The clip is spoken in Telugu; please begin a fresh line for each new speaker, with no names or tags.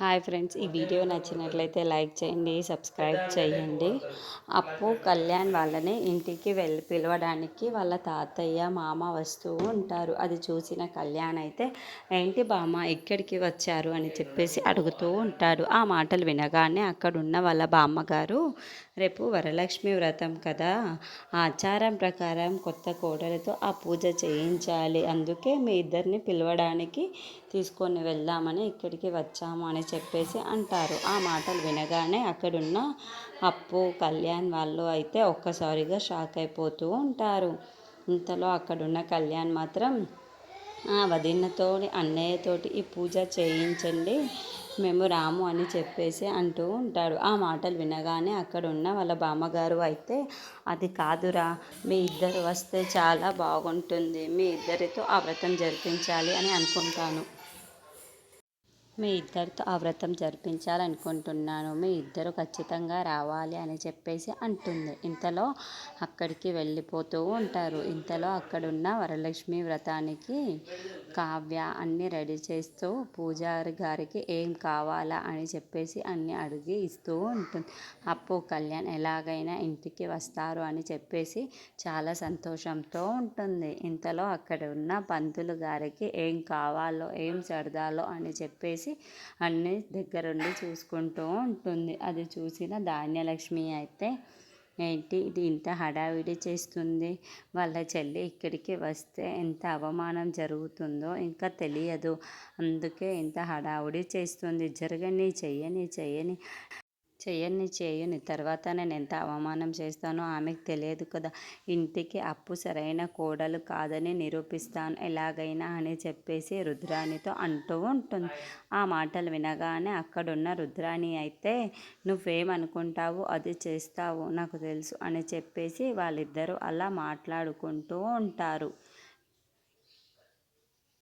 హాయ్ ఫ్రెండ్స్, ఈ వీడియో నచ్చినట్లయితే లైక్ చేయండి, సబ్స్క్రైబ్ చేయండి. అప్పు కళ్యాణ్ వాళ్ళని ఇంటికి పిలవడానికి వాళ్ళ తాతయ్య మామ వస్తూ ఉంటారు. అది చూసిన కళ్యాణ్ అయితే ఏంటి బామ్మ ఇక్కడికి వచ్చారు అని చెప్పేసి అడుగుతూ ఉంటాడు. ఆ మాటలు వినగానే అక్కడున్న వాళ్ళ బామ్మగారు, రేపు వరలక్ష్మి వ్రతం కదా, ఆచారం ప్రకారం కొత్త కోడలతో ఆ పూజ చేయించాలి, అందుకే మీ ఇద్దరిని పిలవడానికి తీసుకొని వెళ్దామని ఇక్కడికి వచ్చాము అని చెప్పేసి అంటారు. ఆ మాటలు వినగానే అక్కడున్న అప్పు కళ్యాణ్ వాళ్ళు అయితే ఒక్కసారిగా షాక్ అయిపోతూ ఉంటారు. ఇంతలో అక్కడున్న కళ్యాణ్ మాత్రం వదినతో అన్నయ్యతోటి ఈ పూజ చేయించండి, మేము రాము అని చెప్పేసి అంటూ ఉంటాడు. ఆ మాటలు వినగానే అక్కడున్న వాళ్ళ బామ్మగారు అయితే, అది కాదురా, మీ ఇద్దరు వస్తే చాలా బాగుంటుంది, మీ ఇద్దరితో ఆ వ్రతం జరిపించాలి అని అనుకుంటాను, మీ ఇద్దరితో ఆ వ్రతం జరిపించాలనుకుంటున్నాను, మీ ఇద్దరు ఖచ్చితంగా రావాలి అని చెప్పేసి అంటుంది. ఇంతలో అక్కడికి వెళ్ళిపోతూ ఉంటారు. ఇంతలో అక్కడున్న వరలక్ష్మి వ్రతానికి కావ్య అన్నీ రెడీ చేస్తూ పూజారి గారికి ఏం కావాలా అని చెప్పేసి అన్నీ అడిగి ఇస్తూ ఉంటుంది. అప్పు కళ్యాణ్ ఎలాగైనా ఇంటికి వస్తారు అని చెప్పేసి చాలా సంతోషంతో ఉంటుంది. ఇంతలో అక్కడ ఉన్న పంతులు గారికి ఏం కావాలో ఏం సర్దాలో అని చెప్పేసి అన్నీ దగ్గరుండి చూసుకుంటూ ఉంటుంది. అది చూసిన ధాన్యలక్ష్మి అయితే, ఏంటి ఇది ఇంత హడావిడి చేస్తుంది, వాళ్ళ చెల్లి ఇక్కడికి వస్తే ఎంత అవమానం జరుగుతుందో ఇంకా తెలియదు, అందుకే ఇంత హడావుడి చేస్తుంది, జరగని చెయ్యని చెయ్యని చెయ్యని తర్వాత నేను ఎంత అవమానం చేస్తానో ఆమెకు తెలియదు కదా, ఇంటికి అప్పు సరైన కోడలు కాదని నిరూపిస్తాను ఎలాగైనా అని చెప్పేసి రుద్రాణితో అంటూ ఉంటుంది. ఆ మాటలు వినగానే అక్కడున్న రుద్రాణి అయితే, నువ్వేమనుకుంటావు అది చేస్తావు నాకు తెలుసు అని చెప్పేసి వాళ్ళిద్దరూ అలా మాట్లాడుకుంటూ ఉంటారు.